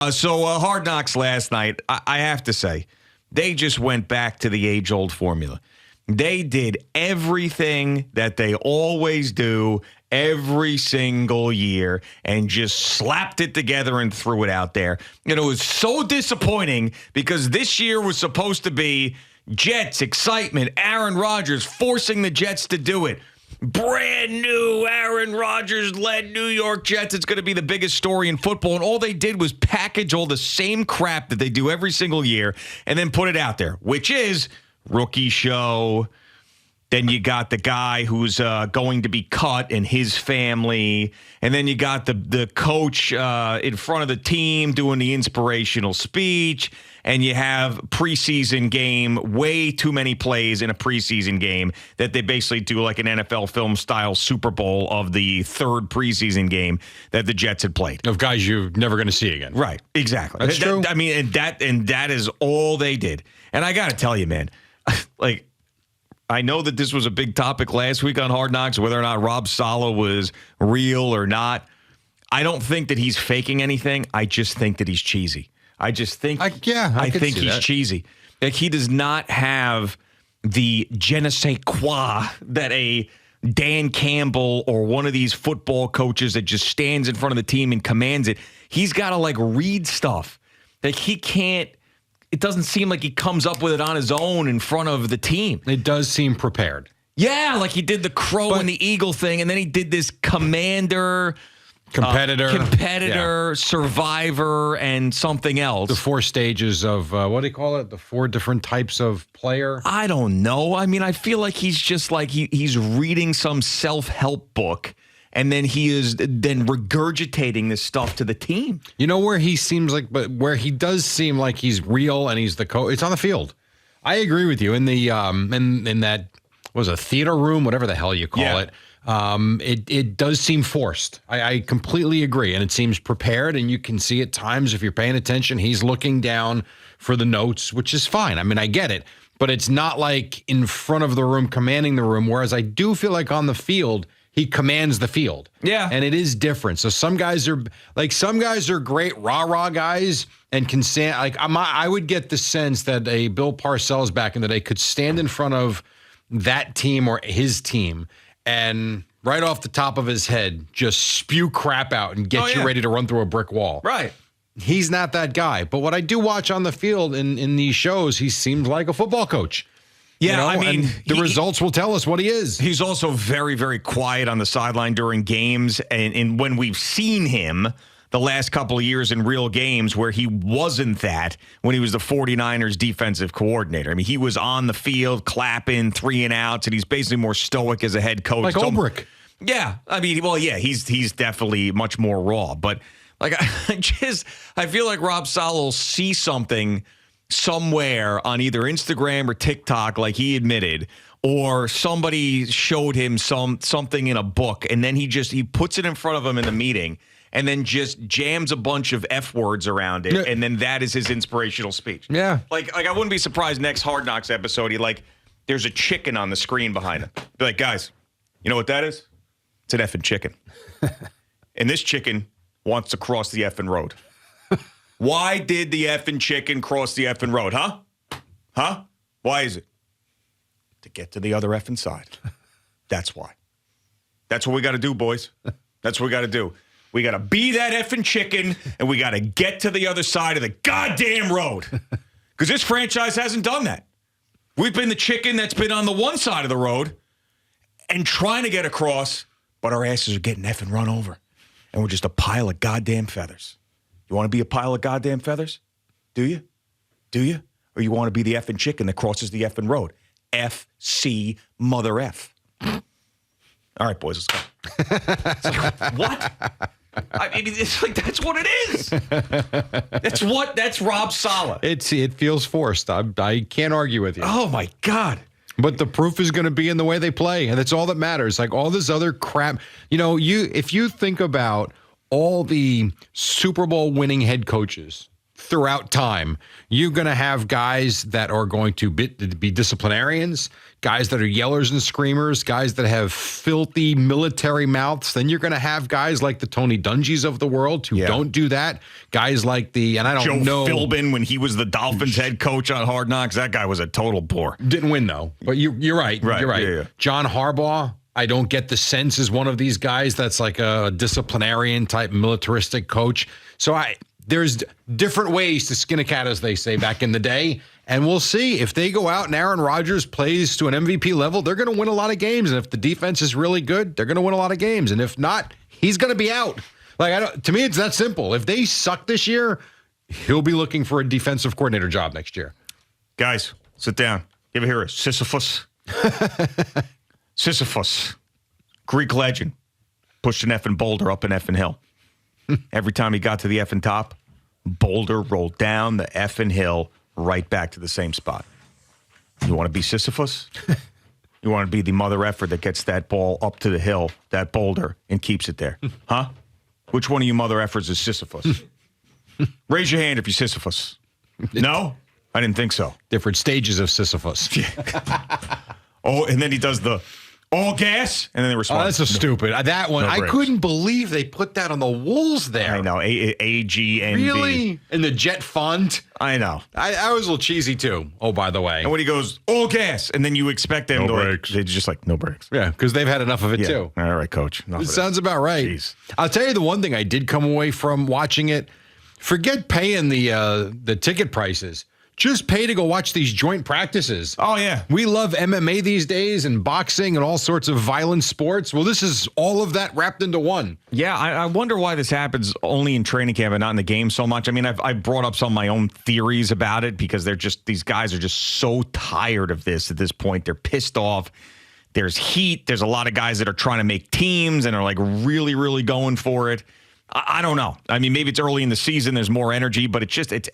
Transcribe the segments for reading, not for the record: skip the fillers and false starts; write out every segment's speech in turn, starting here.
Hard Knocks last night, I have to say, they just went back to the age-old formula. They did everything that they always do every single year and just slapped it together and threw it out there. And it was so disappointing because this year was supposed to be Jets excitement, Aaron Rodgers forcing the Jets to do it. Brand new Aaron Rodgers-led New York Jets. It's going to be the biggest story in football. And all they did was package all the same crap that they do every single year and then put it out there, which is rookie show. Then you got the guy who's going to be cut and his family. And then you got the coach in front of the team doing the inspirational speech. And you have preseason game, way too many plays in a preseason game that they basically do like an NFL film style Super Bowl of the third preseason game that the Jets had played. Of guys you're never going to see again. Right. Exactly. That's true. I mean, and that is all they did. And I got to tell you, man, like, I know that this was a big topic last week on Hard Knocks, whether or not Rob Saleh was real or not. I don't think that he's faking anything. I just think that he's cheesy. I just think I think he's cheesy. Like, he does not have the je ne sais quoi that a Dan Campbell or one of these football coaches that just stands in front of the team and commands it. He's got to like read stuff. Like, he can't. It doesn't seem like he comes up with it on his own in front of the team. It does seem prepared. Yeah, like he did the crow and the eagle thing, and then he did this competitor, yeah. survivor, and something else. The 4 stages of, what do you call it? The 4 different types of player? I don't know. I mean, I feel like he's just like he's reading some self-help book, and then he is then regurgitating this stuff to the team. You know where he seems like, but where he does seem like he's real and he's the coach, it's on the field. I agree with you. In the in that was a theater room, whatever the hell you call it. It does seem forced. I completely agree, and it seems prepared. And you can see at times if you're paying attention, he's looking down for the notes, which is fine. I mean, I get it, but it's not like in front of the room commanding the room. Whereas I do feel like on the field, he commands the field. Yeah. And it is different. So some guys are great rah-rah guys and can stand, like, I would get the sense that a Bill Parcells back in the day could stand in front of that team or his team and right off the top of his head just spew crap out and get you ready to run through a brick wall. Right. He's not that guy. But what I do watch on the field in these shows, he seems like a football coach. Yeah, you know, I mean, the results will tell us what he is. He's also very, very quiet on the sideline during games. And when we've seen him the last couple of years in real games where he wasn't that, when he was the 49ers defensive coordinator. I mean, he was on the field clapping 3 and outs, and he's basically more stoic as a head coach. Like Ulbrich. Yeah. I mean, well, yeah, he's definitely much more raw. But like, I feel like Rob Saleh will see something somewhere on either Instagram or TikTok, like he admitted, or somebody showed him something in a book, and then he puts it in front of him in the meeting and then just jams a bunch of F words around it, and then that is his inspirational speech. Yeah. Like I wouldn't be surprised next Hard Knocks episode, there's a chicken on the screen behind him. Be like, guys, you know what that is? It's an effing chicken. And this chicken wants to cross the effing road. Why did the effing chicken cross the effing road, huh? Huh? Why is it? To get to the other effing side. That's why. That's what we got to do, boys. That's what we got to do. We got to be that effing chicken, and we got to get to the other side of the goddamn road. Because this franchise hasn't done that. We've been the chicken that's been on the one side of the road and trying to get across, but our asses are getting effing run over. And we're just a pile of goddamn feathers. You want to be a pile of goddamn feathers? Do you? Do you? Or you want to be the effing chicken that crosses the effing road? F-C mother F. All right, boys, let's go. It's like, what? I mean, it's like, that's what it is. That's Rob Saleh. It feels forced. I can't argue with you. Oh, my God. But the proof is going to be in the way they play, and that's all that matters. Like all this other crap. You know, if you think about all the Super Bowl winning head coaches throughout time. You're going to have guys that are going to be disciplinarians, guys that are yellers and screamers, guys that have filthy military mouths. Then you're going to have guys like the Tony Dungys of the world who don't do that. Guys like and I don't know. Joe Philbin, when he was the Dolphins head coach on Hard Knocks, that guy was a total bore. Didn't win, though. But you're right. You're right. Yeah. John Harbaugh, I don't get the sense is one of these guys that's like a disciplinarian type militaristic coach. So there's different ways to skin a cat, as they say back in the day. And we'll see if they go out and Aaron Rodgers plays to an MVP level, they're going to win a lot of games. And if the defense is really good, they're going to win a lot of games. And if not, he's going to be out. To me, it's that simple. If they suck this year, he'll be looking for a defensive coordinator job next year. Guys, sit down. You ever hear of Sisyphus? Sisyphus, Greek legend, pushed an effing boulder up an effing hill. Every time he got to the effing top, boulder rolled down the effing hill right back to the same spot. You want to be Sisyphus? You want to be the mother effer that gets that ball up to the hill, that boulder, and keeps it there? Huh? Which one of you mother effers is Sisyphus? Raise your hand if you're Sisyphus. No? I didn't think so. Different stages of Sisyphus. Oh, and then he does the all gas, and then they respond. Oh, that's so stupid. That one, I couldn't believe they put that on the walls there. I know. A-G-N-B. Really? In the jet font? I know. I was a little cheesy, too. Oh, by the way. And when he goes, all gas, and then you expect them no to brakes. They're just like, no brakes. Yeah, because they've had enough of it, too. All right, coach. It sounds about right. Jeez. I'll tell you the one thing I did come away from watching it. Forget paying the ticket prices. Just pay to go watch these joint practices. Oh, yeah. We love MMA these days and boxing and all sorts of violent sports. Well, this is all of that wrapped into one. Yeah, I wonder why this happens only in training camp and not in the game so much. I mean, I've brought up some of my own theories about it because these guys are just so tired of this at this point. They're pissed off. There's heat. There's a lot of guys that are trying to make teams and are like really, really going for it. I don't know. I mean, maybe it's early in the season. There's more energy, but I think it's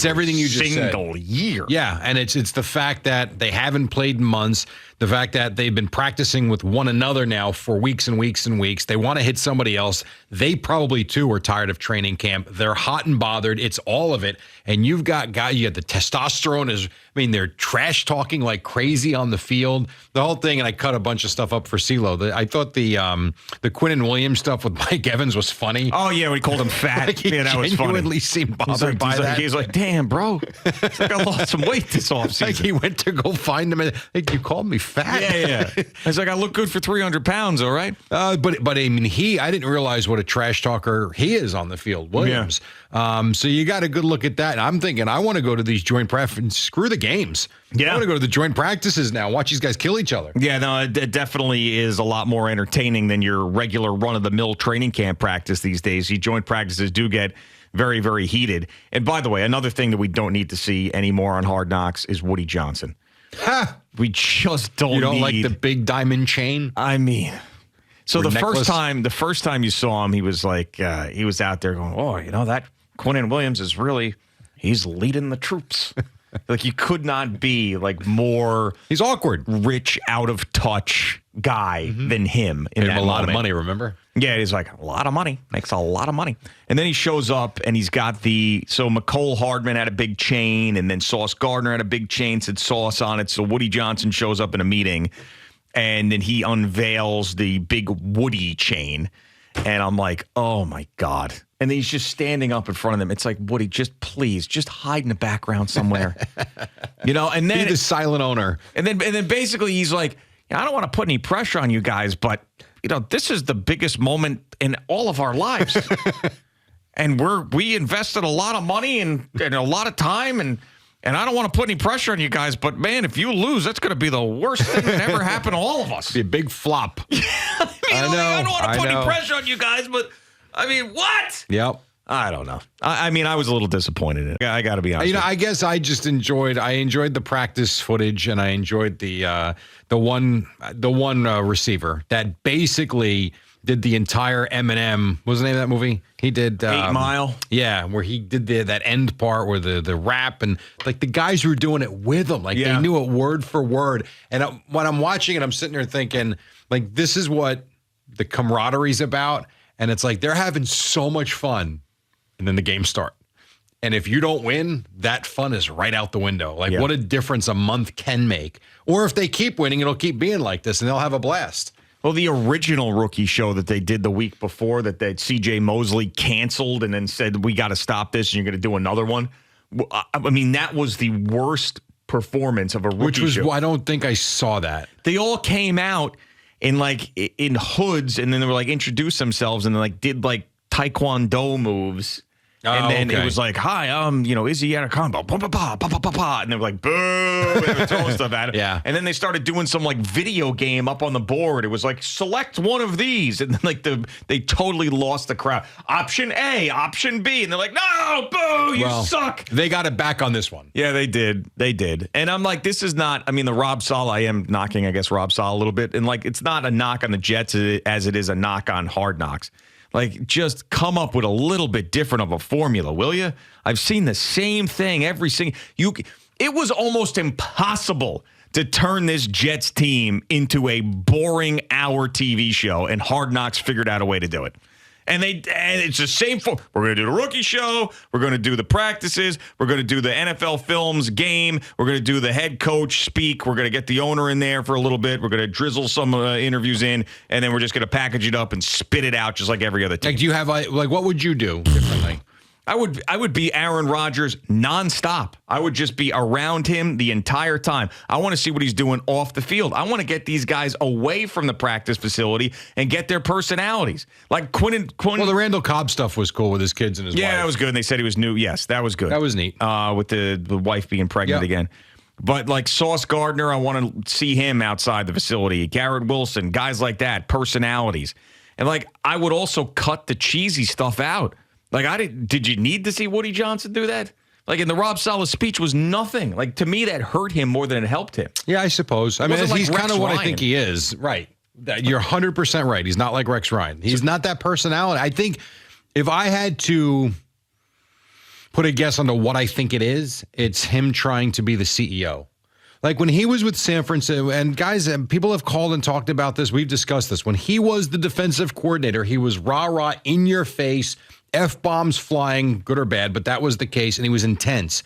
everything you just said. Single year. Yeah, and it's the fact that they haven't played in months, the fact that they've been practicing with one another now for weeks and weeks and weeks. They want to hit somebody else. They probably, too, are tired of training camp. They're hot and bothered. It's all of it. And you've got the testosterone they're trash talking like crazy on the field. The whole thing, and I cut a bunch of stuff up for CeeLo. I thought the Quinnen Williams stuff with Mike Evans was funny. Oh, yeah, when he called him fat. Like he that was funny. genuinely seemed bothered by that. He's like, damn, bro. It's like I lost some weight this offseason. Like he went to go find him. Like, you called me fat. Yeah. It's like, I look good for 300 pounds, all right? But I mean, I didn't realize what a trash talker he is on the field, Williams. Yeah. So you got a good look at that. And I'm thinking, I want to go to these joint practices. Screw the games. Yeah. I want to go to the joint practices now. Watch these guys kill each other. Yeah, no, it definitely is a lot more entertaining than your regular run-of-the-mill training camp practice these days. These joint practices do get very, very heated. And by the way, another thing that we don't need to see anymore on Hard Knocks is Woody Johnson. We just don't. You don't like the big diamond chain? I mean, so the first time you saw him, he was like, he was out there going, oh, that Quinnen Williams he's leading the troops. Like, you could not be like more. He's awkward, rich, out of touch guy than him. Made him a lot of money, remember? Yeah, he's like, a lot of money. Makes a lot of money. And then he shows up and he's got so McCole Hardman had a big chain, and then Sauce Gardner had a big chain, said Sauce on it. So Woody Johnson shows up in a meeting, and then he unveils the big Woody chain. And I'm like, oh my God. And then he's just standing up in front of them. It's like, Woody, just hide in the background somewhere. And then be the silent owner. And then basically he's like, I don't want to put any pressure on you guys, but this is the biggest moment in all of our lives. And we invested a lot of money and a lot of time, and I don't want to put any pressure on you guys, but man, if you lose, that's going to be the worst thing that ever happened to all of us. Be a big flop. I don't want to put any pressure on you guys, but I mean, what? Yep. I don't know. I mean, I was a little disappointed in it. I got to be honest. I guess I just enjoyed the practice footage, and I enjoyed the one receiver that basically did the entire Eminem. What was the name of that movie? He did 8 Mile. Yeah, where he did that end part where the rap, and like the guys who were doing it with him, like they knew it word for word. And when I'm watching it, I'm sitting there thinking, like, this is what the camaraderie's about. And it's like they're having so much fun, and then the games start. And if you don't win, that fun is right out the window. Like, Yeah. what a difference a month can make. Or if they keep winning, it'll keep being like this, and they'll have a blast. Well, the original rookie show that they did the week before that C.J. Mosley canceled and then said, we got to stop this and you're going to do another one. I mean, that was the worst performance of a rookie show. I don't think I saw that. They all came out in hoods and then they were like introduced themselves and like did like Taekwondo moves. And then it was like, hi, Izzy Anaconda, pa pa pa pa pa pa pa, and they were like, boo, and they were throwing stuff at it. Yeah. And then they started doing some like video game up on the board. It was like, select one of these, and then like they totally lost the crowd. Option A, option B, and they're like, no, boo, you suck. They got it back on this one. Yeah, they did, and I'm like, this is not. I mean, the Rob Saleh. I am knocking, I guess, Rob Saleh a little bit, and like, it's not a knock on the Jets as it is a knock on Hard Knocks. Like, just come up with a little bit different of a formula, will you? I've seen the same thing every single. It was almost impossible to turn this Jets team into a boring hour TV show, and Hard Knocks figured out a way to do it. And it's the same. We're going to do the rookie show. We're going to do the practices. We're going to do the NFL Films game. We're going to do the head coach speak. We're going to get the owner in there for a little bit. We're going to drizzle some interviews in, and then we're just going to package it up and spit it out just like every other team. Like, do you have what would you do differently? I would be Aaron Rodgers nonstop. I would just be around him the entire time. I want to see what he's doing off the field. I want to get these guys away from the practice facility and get their personalities. Like Quinn. Well, the Randall Cobb stuff was cool with his kids and his wife. Yeah, that was good. And they said he was new. Yes, that was good. That was neat. With the wife being pregnant again. But like Sauce Gardner, I want to see him outside the facility. Garrett Wilson, guys like that, personalities. And like, I would also cut the cheesy stuff out. Like, did you need to see Woody Johnson do that? Like, in the Rob Saleh speech was nothing. Like, to me, that hurt him more than it helped him. Yeah, I suppose. I mean, he's kind of what I think he is. Right. You're 100% right. He's not like Rex Ryan. He's not that personality. I think if I had to put a guess onto what I think it is, it's him trying to be the CEO. Like when he was with San Francisco, and guys, people have called and talked about this. We've discussed this. When he was the defensive coordinator, he was rah-rah, in your face, F-bombs flying, good or bad, but that was the case, and he was intense.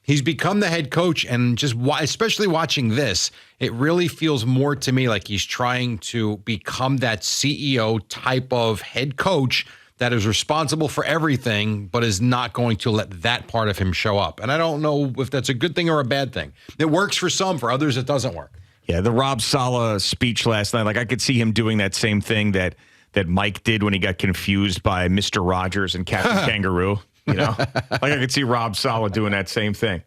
He's become the head coach, and just especially watching this, it really feels more to me like he's trying to become that CEO type of head coach that is responsible for everything, but is not going to let that part of him show up. And I don't know if that's a good thing or a bad thing. It works for some, for others it doesn't work. Yeah, the Rob Saleh speech last night, like I could see him doing that same thing that Mike did when he got confused by Mr. Rogers and Captain Kangaroo. You know, like I could see Rob Saleh doing that same thing.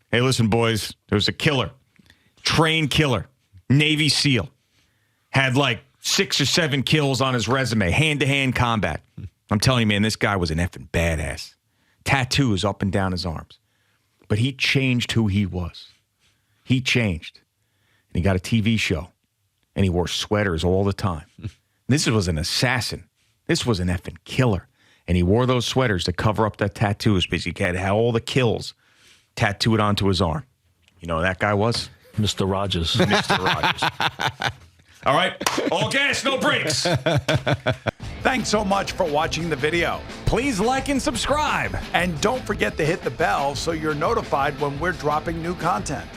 Hey, listen, boys, there was a killer, trained killer, Navy SEAL, had like 6 or 7 kills on his resume, hand-to-hand combat. I'm telling you, man, this guy was an effing badass. Tattoos up and down his arms. But he changed who he was. He changed. And he got a TV show. And he wore sweaters all the time. This was an assassin. This was an effing killer. And he wore those sweaters to cover up that tattoos because he had all the kills tattooed onto his arm. You know who that guy was? Mr. Rogers. Mr. Rogers. All right. All gas, no brakes. Thanks so much for watching the video. Please like and subscribe. And don't forget to hit the bell so you're notified when we're dropping new content.